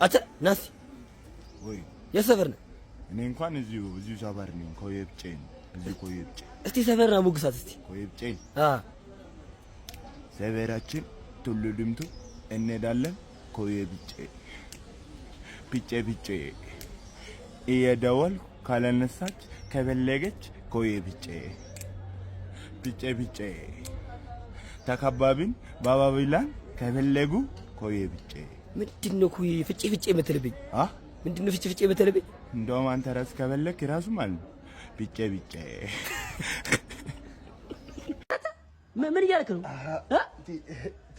አተ ናስ ወይ የሰፈር ነው እኔ እንኳን እዚሁ ሰፈር ነኝ ኮየብጬ እዚሁ ኮየብጬ እስቲ ሰፈር ነው ሙግሳት እስቲ ኮየብጬ ሰፈራችን ቱሉ ድምቱ እንሄዳለን ኮየብጬ ቢጬ እየደወልኩ ካለነሳች ከበለገች ኮየብጬ ቢጬ ተከባቢን ባባቢላን ከበለጉ ኮየብጬ ምንድነው ኮይ ፍጬ መተለብኝ ምንድነው ፍጬ መተለብኝ እንደውም አንተ ራስ ከበለክ ራሱ ማለት ቢጬ ምን እያልክ ነው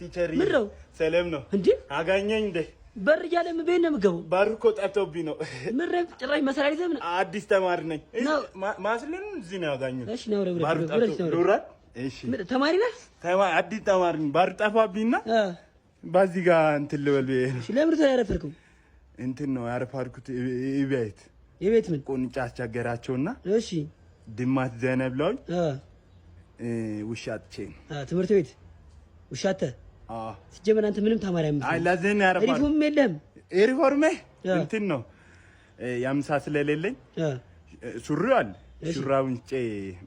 ቲቸሪ ምነው ሰላም ነው እንዴ አጋኘኝ እንዴ በር እያለ ምን ቤት ነው የምገባው ባርኮ ጠፍቶብኝ ነው ምረም ጭራሽ መሰላል ይዘህ ምን አዲስ ተማሪ ነኝ ማስለን እዚህ ነው ያጋኘኝ እሺ ነው ዱራ እሺ ተማሪ ነህ አዲስ ተማሪ ነኝ ባር ጠፋብኝና ባዚህ ጋር እንትን ልበል እሺ ለምን ተያረፈርከው እንትን ነው ያረፋርኩት የቤት ምን ቁንጫ አስቸገራቸውና እሺ ድማት ዘነብላው ውሻጥቼ ትምህርት ቤት ውሻተ ሲጀመር አንተ ምንም ተማሪ አይደለም አይ ለዘን ያረፋ ሪፎርም የለም ሪፎርም እንትን ነው ያምሳ ስለሌለኝ ሱሪው አለ ሹራውን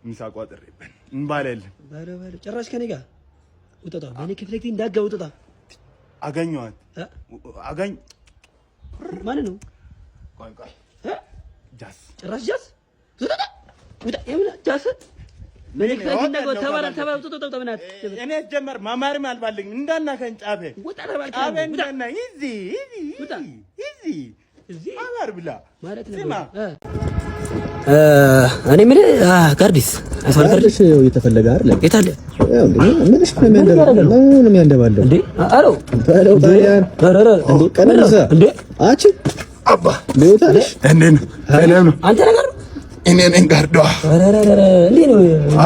ምሳ ቋጥሬብን እንባለል ባለ ጭራሽ ከኔ ጋር ወጣጣ በኔ ክፍለክቲ እንዳጋው ወጣጣ አገኘዋት ማን ነው ቆይ ጃስ ጭራሽ ጃስ ወጣ የምን ጃስ በኔ ክፍለክቲ እንዳጋው ተባረ ወጣጣ ምናት እኔ ጀመር ማማርም አልባልኝ እንዳናከን ጫቤ ወጣ ተባልከ ጫቤ እንደና እዚህ አማር ብላ ማለት ነው እኔ ምን ጋርዲስ አሳል ጋርዲስ እየተፈለገ አይደል የታለ ምንሽ ነው የሚያንደባለው እንዴ አሮ ባለው ታያን ረረ እንዴ ቀነሰ እንዴ አቺ አባ ለውታለሽ እንዴ ነው ሰላም ነው አንተ ነገር እኔ ነኝ ጋርዶ ረረ እንዴ ነው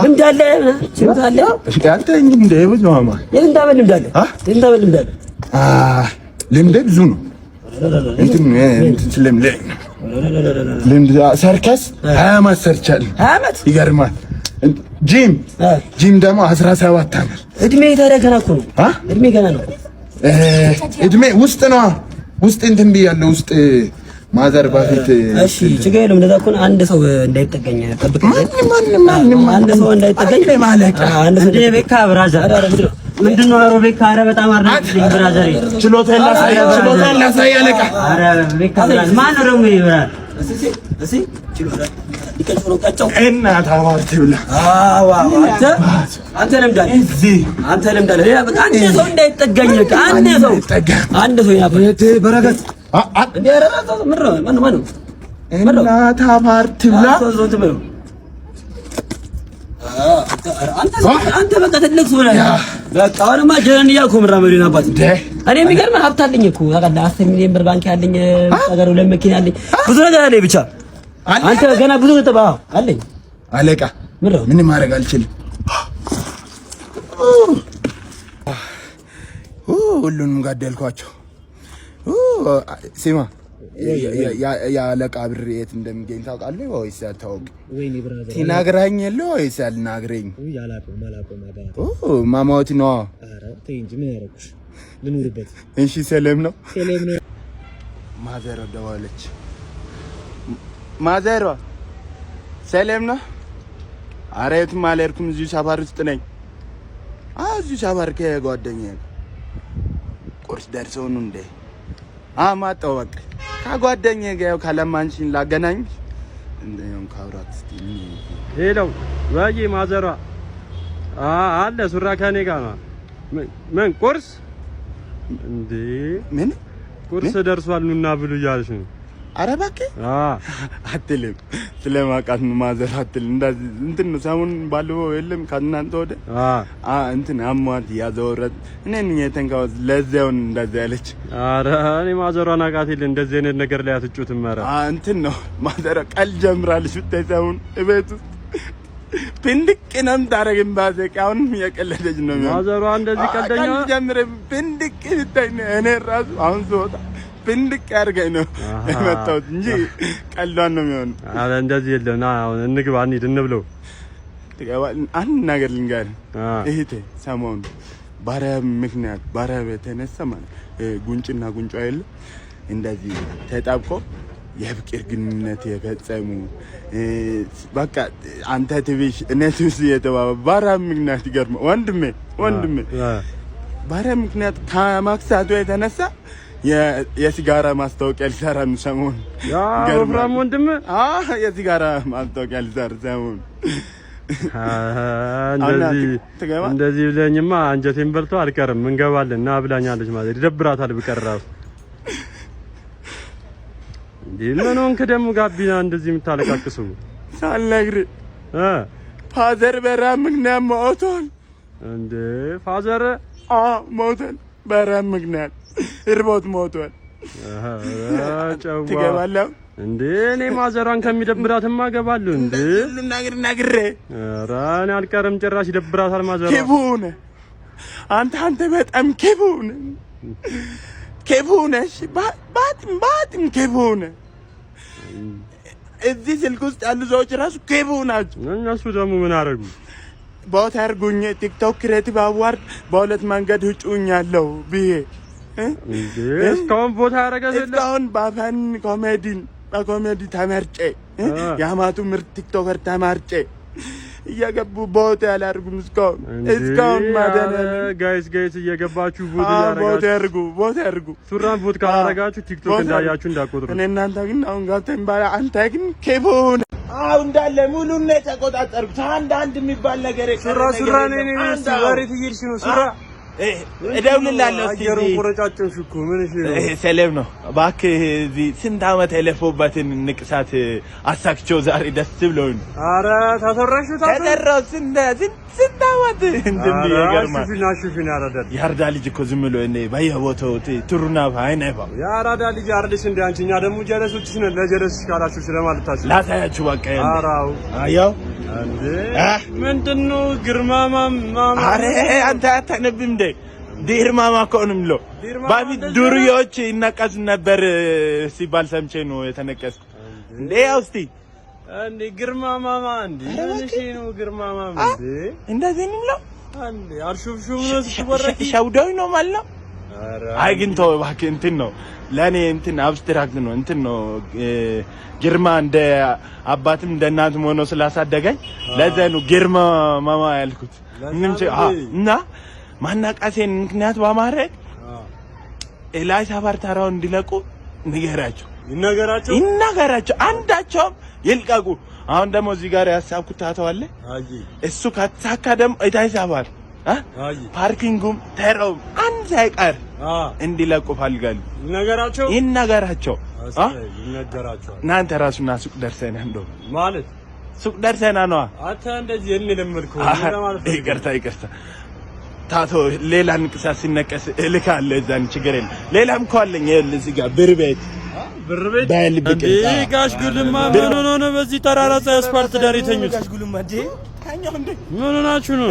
ልምድ አለ ችሎታ አለ እሺ አንተ እንዴ ብዙ ማማ የእንዳበል ልምድ አለ ልምድ ብዙ ነው እንትን ስለምለኝ ልምድ ሰርከስ 20 ዓመት ሰርቻለሁ 20 ዓመት ይገርማል ጂም ደግሞ 17 ዓመት እድሜ ታረከና እኮ ነው እድሜ ገና ነው እድሜ ውስጥ ነው ውስጥ እንትን ቢያለው ውስጥ ማዘር ባፊት እሺ ችግር የለም እንደዛ እኮ አንድ ሰው እንዳይጠገኝ ተጠብቀኝ ማንም አንድ ሰው እንዳይጠገኝ ማለት አንድ ሰው ቤካ ብራዘር ምንድነው አሮቤካ አረ በጣም አርናልኝ ብራዘር ችሎታ ላሳይ አለቃ አረ ቤካ ብራዘር ማን ነው ይብራል እሺ ችሎታ ይከጭሮ ቀጨው እና ታዋርት ብላ አንተ ለምዳል አንተ ለምዳል ያ በቃ አንድ ሰው እንዳይጠጋኝ አንድ ሰው ያፈት በረከት እንዴ አረራታ ማን እና ታዋርት ብላ አንተ በቃ ትልቅ ሰው ነህ በቃ አሁንማ ጀነን እያልኩ ምራመሪና አባት እኔ የሚገርምህ ሀብት አለኝ እኮ ታውቃለህ 10 ሚሊዮን ብር ባንክ ያለኝ ነገር ለመኪና አለኝ ብዙ ነገር አለኝ ብቻ አንተ ገና ብዙ ተባ አለኝ አለቃ ምን ማድረግ አልችልም ሁሉንም ጋደልኳቸው ሲማ ያለቃ ብር የት እንደሚገኝ ታውቃለህ ወይስ አታውቅም? ወይኔ ብራዘር ትናገራኝ የለው ወይስ አልናገረኝ? ያላቀው ማማውት ነው። ኧረ ተይ እንጂ ምን ያረኩሽ ልኑርበት። እሺ ሰላም ነው። ማዘሯ ደወለች። ማዘሯ ሰላም ነው። ኧረ የትም አልሄድኩም እዚሁ ሰፈር ውስጥ ነኝ። እዚሁ ሰፈር ከጓደኛዬ ቁርስ ደርሰው ነው እንዴ? ማጣው በቃ ከጓደኛዬ ጋር ካለማንሽን ላገናኝ እንደም ካብራት ሄለው ወይ ማዘሯ አለ ሱራ ከኔ ጋር ነው ምን ቁርስ እንዴ ምን ቁርስ ደርሷል ኑና ብሉ እያልሽ ነው ኧረ እባክህ አትልም ስለማውቃት ነው ማዘር አትልም እንደዚህ እንትን ነው ሰሞኑን ባለው የለም ከእናንተ ወደ እንትን አሟት ያዘወረት እኔን የተንካው ለዛውን እንደዛ ያለች ኧረ እኔ ማዘሯን አውቃት የለ እንደዚህ አይነት ነገር ላይ አትጩትም ኧረ እንትን ነው ማዘሯ ቀል ጀምራለች ብታይ ሰሞኑን እቤት ውስጥ ፍንድቅንም ታረግም ባዘቃውን የቀለደች ነው ማዘሯ እንደዚህ ቀልደኛ ጀምረ ፍንድቅ ብታይ እኔ ራሱ አሁን ስወጣ ፍንድቅ ያርገኝ ነው የመጣሁት እንጂ ቀልዷን ነው የሚሆነው። አረ እንደዚህ የለም ና አሁን እንግባ እንሂድ እንብለው አንድ ነገር ልንገርህ እህቴ ሰሞኑን ባሪያ ምክንያት ባሪያ የተነሳ ማለት ጉንጭና ጉንጯ የለ እንደዚህ ተጣብቆ የፍቅር ግንኙነት የፈጸሙ በቃ አንተ ትብሽ እኔ ትብስ የተባባ ባራም ምክንያት ይገርም ወንድሜ ባራም ምክንያት ከማክሳቱ የተነሳ የሲጋራ ማስታወቂያ ሊሰራ ነው ሰሞኑን። ያ ወፍራም ወንድም የሲጋራ ማስታወቂያ ሊሰራ ሰሞኑን። እንደዚህ ብለኝማ አንጀቴን በልቶ አልቀርም። እንገባለን እና ብላኛለች ማለት ይደብራታል ብቀራው። ምን ሆንክ ደግሞ ጋቢና እንደዚህ የምታለቃቅሱ? ሳልነግርህ ፋዘር በራብ ምክንያት ሞቷል። እንዴ ፋዘር ሞቷል። በራብ ምክንያት እርቦት ሞቷል። ትገባለህ እንዴ? እኔ ማዘሯን ከሚደብራትማ እገባለሁ እንዴ። ነግሬ ኧረ እኔ አልቀርም። ጭራሽ ይደብራታል ማዘሯ። ክፉ ነህ አንተ በጣም ክፉ ነህ። ክፉ ነሽ ባትም ክፉ ነህ። እዚህ ስልክ ውስጥ ያሉ ሰዎች ራሱ ክፉ ናቸው። እነሱ ደግሞ ምን አደረጉ? ቦታ አድርጉኝ ቲክቶክ ክሬቲቭ አዋርድ በሁለት መንገድ እጩኛለሁ ብዬ እስካሁን ቦታ ያደረገ እስካሁን በአፋን በኮሜዲ ተመርጬ የአማቱ ምርጥ ቲክቶከር ተመርጬ እየገቡ ቦታ ያላርጉም እስካሁን ማደነ ጋይስ እየገባችሁ ቦታ ያርጉ ሱራን ቦት ካላረጋችሁ ቲክቶክ እንዳያችሁ እንዳቆጥሩ። እኔ እናንተ ግን አሁን ጋብተን ባላ አንተ ግን ከቦነ እንዳለ ሙሉን ነው ተቆጣጣርኩት። አንድ የሚባል ነገር ሱራ ነኝ ወሬት ይልሽ ነው ሱራ እደውልልሃለሁ። እስቲ አየሩን ቆረጫጭን ሽኩ ምን እሺ ሰላም ነው እባክህ። እዚህ ስንት ዓመት የለፈውበትን ንቅሳት አሳክቼው ዛሬ ደስ ብሎኝ። ኧረ ተሰራሽ ተደረው ስንት ዓመት እንደዚህ ይገርማል። ሹፊና ያረዳል ያርዳ ልጅ እኮ ዝም ብሎ እኔ በየቦታው ትሩና አይነፋ ያራዳ ልጅ አርልሽ እንደ አንቺኛ ደግሞ ጀለሶችሽ ነን። ለጀለስሽ ካላችሁ ስለማልታችሁ ላሳያችሁ በቃ አራው አያው እንዴ ምንድነው ግርማማም ማማ? አረ አንተ አታነብም እንዴ? ዲርማማ ኮንም ሎ ባቢት ዱርዮች ይነቀሱ ነበር ሲባል ሰምቼ ነው የተነቀስኩት። እንዴ ያው እስቲ እንዴ ግርማማማ እንዴ እሺ ነው ግርማማም እንዴ እንደዚህ ነው እንዴ አርሹፍሹም ነው ሲወረቂ ሻውዳው ነው ማለት ነው። አይ ግን ተው እባክህ እንትን ነው ለኔ እንትን አብስትራክት ነው እንትን ነው ግርማ እንደ አባትም እንደ እናትም ሆኖ ስላሳደገኝ ለዛ ነው ግርማ ማማ ያልኩት። ምንም እና ማናቃሴን ምክንያት በማድረግ ኤላይ ሰፈር ተራው እንዲለቁ ይነገራቸው አንዳቸውም ይልቀቁ። አሁን ደግሞ እዚህ ጋር ያሳብኩት ታተዋለ እሱ ከተሳካ ደግሞ ኤታይ ሰፈር ፓርኪንጉም ተራውም አንድ ሳይቀር እንዲለቁ ፈልጋለሁ። ይነገራቸው እናንተ ራሱና ሱቅ ደርሰና እንደው ማለት ሱቅ ደርሰና ነው አታ እንደዚህ እንለምልከው ማለት ይቅርታ ታቶ ሌላ ንቅሳት ሲነቀስ እልካለሁ። እዛን ችግር የለም። ሌላም እኮ አለኝ እዚህ ጋር ብር ቤት ጋሽ ጉልማ ምን ሆኖ ነው በዚህ ተራራ አስፋልት ዳር የተኙት? ጋሽ ጉልማ እንዴ ምን ሆናችሁ ነው?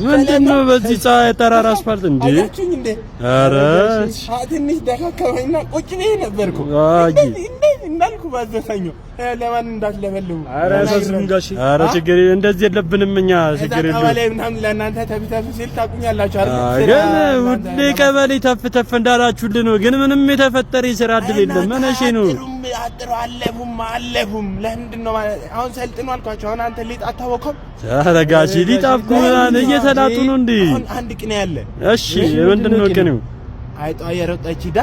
ምንድነው በዚህ ተራራ አስፋልት እንዴ? ኧረ ትንሽ ደካከመኝና ቁጭ ብዬ ነበርኩ እንዳልኩ ባዘሰኝ ለማን እንዳትለበልሙ። ኧረ ችግር እንደዚህ የለብንም እኛ ችግር የለም። ቀበሌ ምናምን ለእናንተ ተፊታፊ ሲል ታቁኛላችሁ አይደል? ግን ሁሌ ቀበሌ ተፍ እንዳላችሁልን ነው። ግን ምንም የተፈጠረ የሥራ ዕድል የለም። ምን እሺ ነው አጥሮ አለፉም። ለምንድን ነው አሁን ሰልጥኑ አልኳቸው። አሁን አንተ ሊጥ አታወቀም? ኧረ ጋሺ ሊጣፍኩ ምናምን እየተላጡ ነው እንዴ? አሁን አንድ ቅኔ ያለ። እሺ ምንድን ነው ቅኔው? አይጧ የሮጠች ሂዳ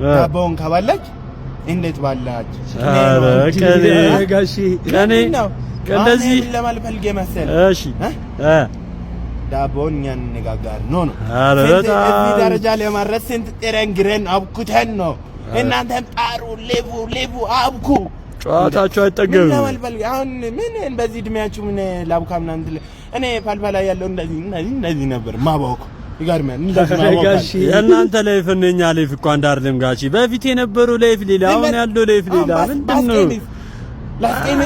ዳቦውን ከባላች እንዴት ባላች? ኧረ ቀኔ ጋሺ ቀኔ እንደዚህ ለማለት ፈልጌ መሰለህ? እሺ ዳቦን እኛ እንነጋገር ነው። ኧረ በጣም እዚህ ደረጃ ለማድረስ ስንት ጥረን ግረን አብኩተን ነው። እናንተም ጣሩ ሌቡ አብኩ። ጨዋታችሁ አይጠገብም። ለማለት ፈልጌ አሁን ምን በዚህ እድሜያችሁ ምን ላብካ ምናምን እኔ ፋልፋላ ያለው እንደዚህ ነበር ማባውኩ ይጋርማል። እንደዚህ ማባውኩ እናንተ ላይፍ ነው እኛ ላይፍ እኮ አንድ አይደለም ጋሺ። በፊት የነበረው ላይፍ ሌላ፣ አሁን ያለው ላይፍ ሌላ። ምንድነው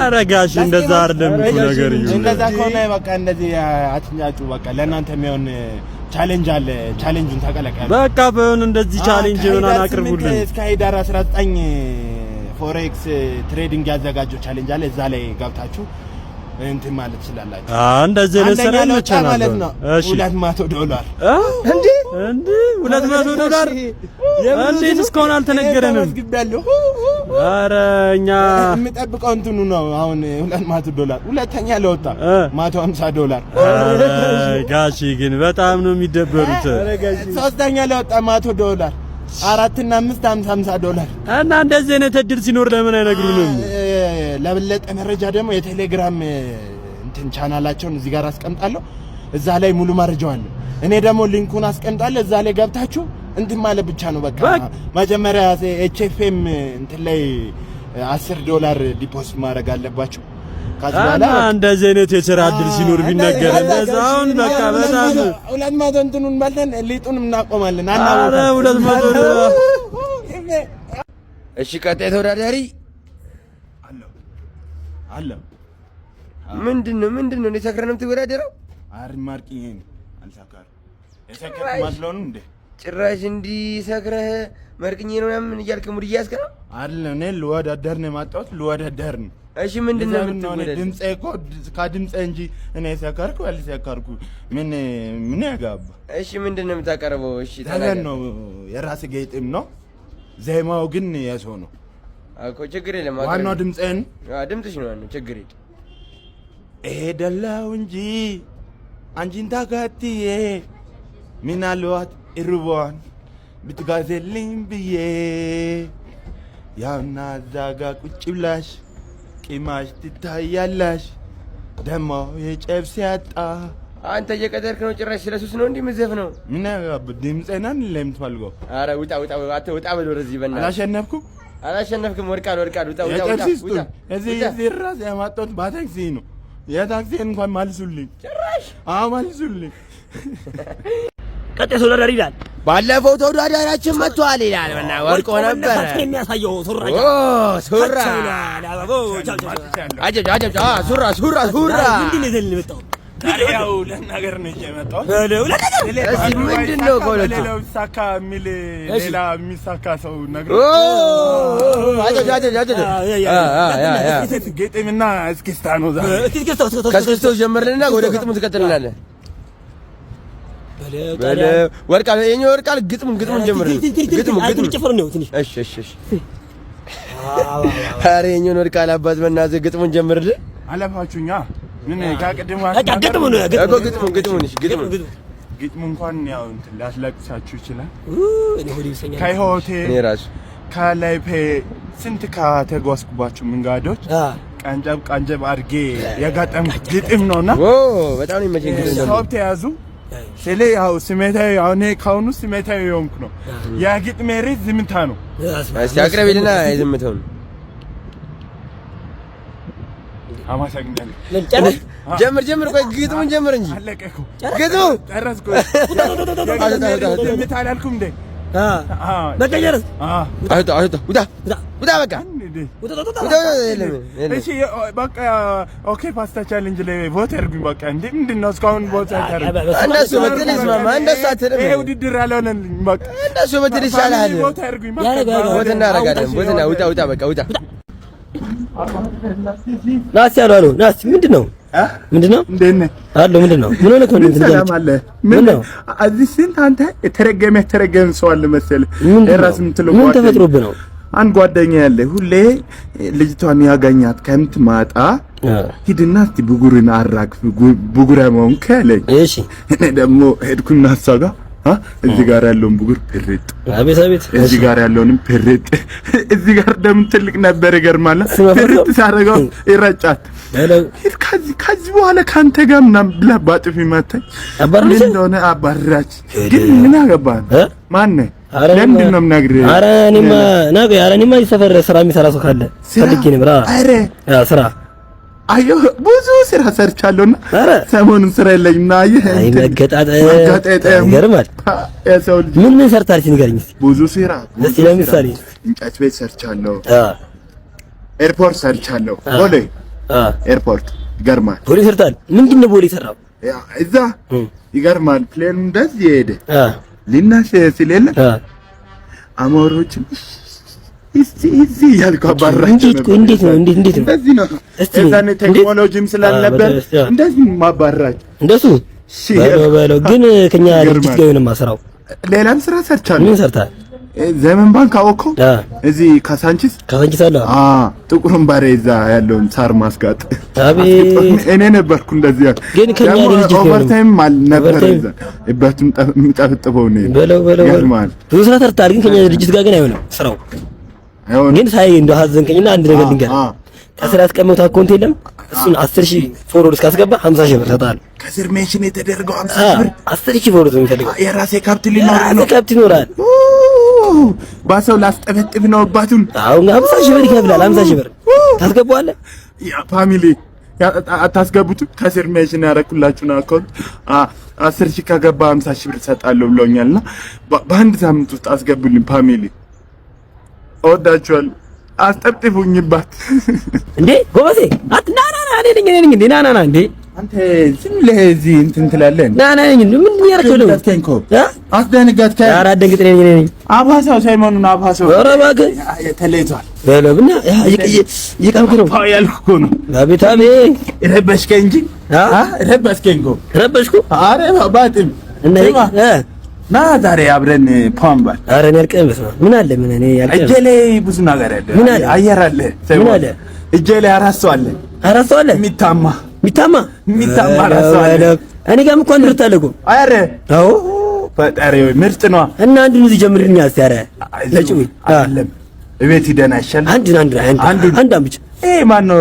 ኧረ ጋሺ እንደዛ አይደለም እኮ ነገር ይሁን። እንደዛ ከሆነ በቃ እንደዚህ አትኛጩ። በቃ ለእናንተ የሚሆን ቻሌንጅ አለ። ቻሌንጁን ተቀላቀሉ። በቃ በእውን እንደዚህ ቻሌንጅ ይሆናል አቅርቡልን። እስከ ሄዳር 19 ፎሬክስ ትሬዲንግ ያዘጋጀው ቻሌንጅ አለ። እዛ ላይ ገብታችሁ እንትን ማለት ትችላላችሁ። እንደዚህ ለሰራ ማለት ነው። $200 እንዴ 200 እንዴት እስካሁን አልተነገረንም? ኧረ እኛ የምጠብቀው እንትኑ ነው። አሁን $200 ሁለተኛ ለወጣ $150 ጋሺ ግን በጣም ነው የሚደበሩት። ሶስተኛ ለወጣ $100 $4 እና 5 $50 እና እንደዚህ አይነት እድል ሲኖር ለምን አይነግሩንም? ለበለጠ መረጃ ደግሞ የቴሌግራም እንትን ቻናላቸውን እዚህ ጋር አስቀምጣለሁ። እዛ ላይ ሙሉ መረጃው አለ። እኔ ደግሞ ሊንኩን አስቀምጣለሁ። እዛ ላይ ገብታችሁ እንትን ማለት ብቻ ነው በቃ። መጀመሪያ HFM እንትን ላይ $10 ዲፖዚት ማድረግ አለባችሁ። ካዝባላ እንደዚህ አይነት የሥራ እድል ሲኖር ቢነገር እንደዛውን በቃ በጣም 200 እንትኑን ባልተን ሊጡንም እናቆማለን። አረ 200 እሺ ቀጣይ ተወዳዳሪ አለ። ምንድነው እንደ ሰክረንም ትወዳደረው? አሪ ማርቂ ይሄን አልሰካር የሰከረ ማስሎን እንዴ ጭራሽ እንዲ ሰክረህ መርቅኝ ነው ምን እያልክ ሙድ እያስከራ አይደል? እኔ ልወዳደር ነው የማጣሁት ልወዳደር ነው። እሺ ምንድነው የምትወዳደር? ድምጼ እኮ ከድምጼ እንጂ እኔ ሰከርኩ አልሰከርኩ ምን ያጋባ? እሺ ምንድነው የምታቀርበው? እሺ ተገን ነው የራስ ጌጥም ነው። ዜማው ግን የሰው ነው እኮ ችግር የለም። ዋናው ድምጼን ድምጽሽ ነው ዋናው ችግር የለም። ደላው እንጂ አንቺን ታካትዬ ምናልባት እርቧን ብትጋዘልኝ ብዬ ያውና እዛ ጋ ቁጭ ብላሽ ቂማሽ ትታያላሽ ደሞ የጨብስ ያጣ አንተ እየቀደርክ ነው። ጭራሽ ስለሱስ ነው እንዴ ምዘፍ ነው? ምን ድምጼናን ለምትፈልገው? አረ ውጣ ወጣ በል ወደዚህ በእናትህ። አላሸነፍክም። ወርቃል ውጣ እዚህ ራስ ያማጣሁት ባታክሲ ነው። የታክሲ እንኳን መልሱልኝ። ጭራሽ መልሱልኝ። ቀጣይ ተወዳዳሪ ይላል። ባለፈው ተወዳዳሪያችን መጥቷል ይላል። ወርቆ ነበር የሚያሳየው ሱራ ሱራ ምንድን ነው ይዘን የመጣው? ያው ለነገር ነው የመጣው። እሺ ምንድነው ከሁለቱ ሌላው ሳካ የሚል ሌላ የሚሳካ ሰው ነገር ግጥምና እስኪስታ ነው ዛሬ። ከስክስታው ጀምርልና ወደ ግጥሙ ትቀጥልናለህ። ወርቃል የኛ ወርቃል ግጥሙን ጀምር። ግጥሙ ጭፍር ነው ትንሽ። እሺ ኧረ የኛን ወርቃል አባት በእናትህ ግጥሙን ጀምርልህ። አለፋችሁኛ ምን ጋቀደም ግጥሙ ነው ግጥሙ እንኳን ያው እንትን ላስለቅሳችሁ ይችላል። እኔ ሆዴ ይሰኛል። ከህይወቴ እኔ ራሱ ከላይፔ ስንት ከተጓዝኩባችሁ መንገዶች ቀንጨብ አድርጌ የጋጠምኩት ግጥም ነውና በጣም ነው የሚመቸኝ ግጥም ነው። ሰው ተያዙ ስለ ያው ስሜታዊ አሁን ካሁኑ ስሜታዊ የሆንኩ ነው። ያ ግጥሜ ሬት ዝምታ ነው። እስቲ አቅርቢልና ዝምታው ነው። አማሳግናለሁ። ጀምር ቆይ ግጥሙን ጀምር እንጂ አለቀኩ። ግጥሙ ጨረስኩ። ዝምታ አላልኩም እንዴ? በቀየረስ ውጣ በቃ እሺ በቃ ኦኬ። ፓስታ ቻሌንጅ ላይ ቮት ያርጉኝ በቃ። እንዴ ምንድነው እስካሁን ቮት ያርጉኝ? እንደሱ በትል ይስማማ። እንደሱ አትልም። ይሄ ውድድር አልሆነልኝ በቃ። እንደሱ በትል ይሻላል። ቮት ያርጉኝ በቃ። ቮት እናደርጋለን። ውጣ በቃ ውጣ። ናስ ያለው ናስ ምንድነው? ምንድነው? እንዴት ነህ? አለው ምንድነው? ምን ሆነህ ነው? ሰላም አለ። ምን ነው? እዚህ ስንት አንተ የተረገመ ሰው አለ መሰለህ። እራስ የምትለው ምን ተፈጥሮብህ ነው? አንድ ጓደኛ ያለ ሁሌ ልጅቷን ያገኛት ከምትማጣ ሂድና እስቲ ብጉርን አራግፍ ብጉራማውን ከለኝ። እሺ እኔ ደግሞ ሄድኩና እሷ ጋር እዚህ ጋር ያለውን ብጉር ፕርጥ፣ አቤት እዚህ ጋር ያለውንም ፕርጥ፣ እዚህ ጋር ደግሞ ትልቅ ነበር ይገርማል። ፕርጥ ሳረጋው ይረጫት። ከዚህ በኋላ ካንተ ጋር ምናምን ብላ ባጥፊ መታኝ። ምን እንደሆነ አባራች። ግን ምን ያገባህ ማን ነህ? ለምንድን ነው የምነግርህ? ኧረ እኔማ የሰፈር ስራ የሚሰራ ሰው ካለ ፈልጌ ነው። ኧረ ስራ አየሁ ብዙ ስራ ሰርቻለሁና ሰሞኑን ስራ የለኝም። አየህ መገጣጠም ይገርማል። የሰው ልጅ ምን ሰርታለች ንገረኝ እስኪ። ብዙ ስራ እስኪ ለምሳሌ እንጨት ቤት ሰርቻለሁ። ኤርፖርት ሰርቻለሁ። ቦሌ ኤርፖርት ይገርማል። ቦሌ ሰርታል። ምንድን ነው ቦሌ ሰራው? ያ እዛ ይገርማል። ፕሌኑ እንደዚህ ሄደ ሊናሽ ሲል የለ አሞሮች እዚህ ያልኩ አባራችሁ ነበር። እንዴት ነው እንደዚህ ነው። እዛኔ ቴክኖሎጂም ስላልነበር እንደዚህ ማባራችሁ እንደሱ በለው። ግን ከኛ ድርጅት ጋር ነው የማሰራው። ሌላም ስራ ሰርቻለሁ። ምን ሰርታል? ዘመን ባንክ አወቀው እዚህ ካሳንቺስ አለ። ጥቁሩን ባሬ እዛ ያለውን ሳር ማስጋጥ አቤት እኔ ነበርኩ። እንደዚህ ግን ከኛ ድርጅት ጋር ኦቨርታይም ነበር። እዛ እበቱም ጠፍጥበው ነው በለው ብዙ ስራ ሰርታል። ግን ከኛ ድርጅት ጋር ግን አይሆንም ስራው። ግን ሳይ እንደው ሀዘንከኝና አንድ ነገር ልንገር። ከስራ ያስቀመጡት አካውንት የለም እሱን 10000 ፎርወርድ እስካስገባ 50000 ብር ሰጣል። ከስር ሜንሽን የተደረገው 50000 ብር 10000 ፎርወርድ ነው የሚፈልገው። የራሴ ካፕት ሊኖር ነው። ካፕት ይኖራል። ባሰው ላስጠበጥብ ነው አባቱን። አሁን 50000 ብር ይከፍላል። 50000 ብር ታስገባዋለህ። ያ ፋሚሊ አታስገቡት። ከስር ሜንሽን ያደረኩላችሁና አካውንት 10000 ከገባ 50000 ብር ሰጣለሁ ብሎኛልና በአንድ ሳምንት ውስጥ አስገቡልኝ ፋሚሊ። እወዳችኋለሁ። አስጠብጥቡኝባት እንዴ ጎበዜ ና እኔ ነኝ እንዴ ና እንዴ አንተ ዝም ለዚህ እንትን ትላለህ። ና ነኝ ምን ያረከው ነው አስደንጋት ከ ኧረ አደንግጥ ነኝ አባሳው ሳይሞኑን አባሳው ኧረ እባክህ ተለይቷል በለብና ይቀምኩ ነው ያልኩ ነው። አቤት ረበሽከኝ እንጂ ረበሽከኝ እኮ ረበሽኩ። ኧረ ባጥም እና ና ዛሬ አብረን ፓምባል። ኧረ እኔ አልቀም ምን አለ ምን እኔ ያልቀም እጄ ላይ ብዙ ነገር አለ። ምን አለ አየር አለ ምን አለ እጄ ላይ አራስ ሰው አለ የሚታማ አራስ ሰው አለ። እኔ ጋርም እኮ አንድ ታለቁ። ኧረ አዎ ፈጣሪ ምርጥ ነው። እና አንዱን እዚህ ጀምርልኝ አስያረ ለጭው አይደለም እቤት ሂደን አይሻል አንድ ብቻ ማን ነው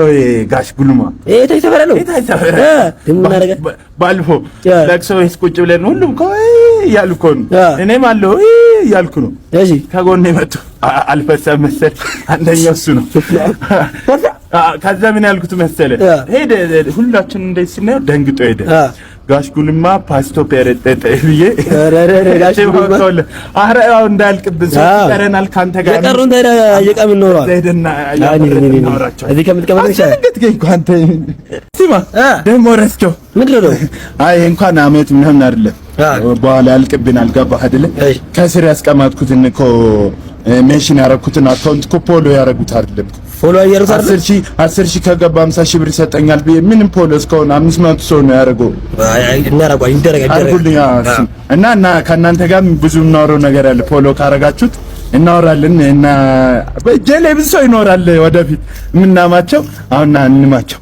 ጋሽ ጉልማ ታይተፈራለው ምን አረጋ ባልፎ ለቅሶ ቁጭ ብለን ሁሉም እያልኩ ነው። እኔም አለው እያልኩ ነው። እሺ ከጎኔ መጡ አልፈሰም መሰል አንደኛው እሱ ነው። ከዛ ምን ያልኩት መሰለ ሄደ ሁላችን እንደዚህ ስናየው ደንግጦ ሄደ። ጋሽ ጉልማ ፓስቶ ፔሬጤጤ ብዬ ጋሽ ጉልማ አራው እንዳልቅብን ሰጠረናል። ካንተ ጋር የቀሩን የቀም ኖሯል ዘይደና ያወራቸው እዚህ ከምትቀመጥ ይችላል። ካንተ ሲማ ደሞ ረስቸው ምንድን ነው? አይ እንኳን አመት ምናምን አይደለም በኋላ ያልቅብን አልገባህ አይደለ? ከስር ያስቀማጥኩትን እኮ ሜንሽን ያረኩትን አካውንት እኮ ፖሎ ያረጉት አይደለም። ፎሎ ያረጉት 10000 ከገባ 50000 ብር ይሰጠኛል ብዬ ምንም ፖሎ እስካሁን 500 ሰው ነው ያረገው። እና ከእናንተ ጋር ብዙ እናወራው ነገር አለ። ፖሎ ካረጋችሁት እናወራለን እና በጀሌ ብዙ ሰው ይኖራል ወደፊት የምናማቸው። አሁን እንማቸው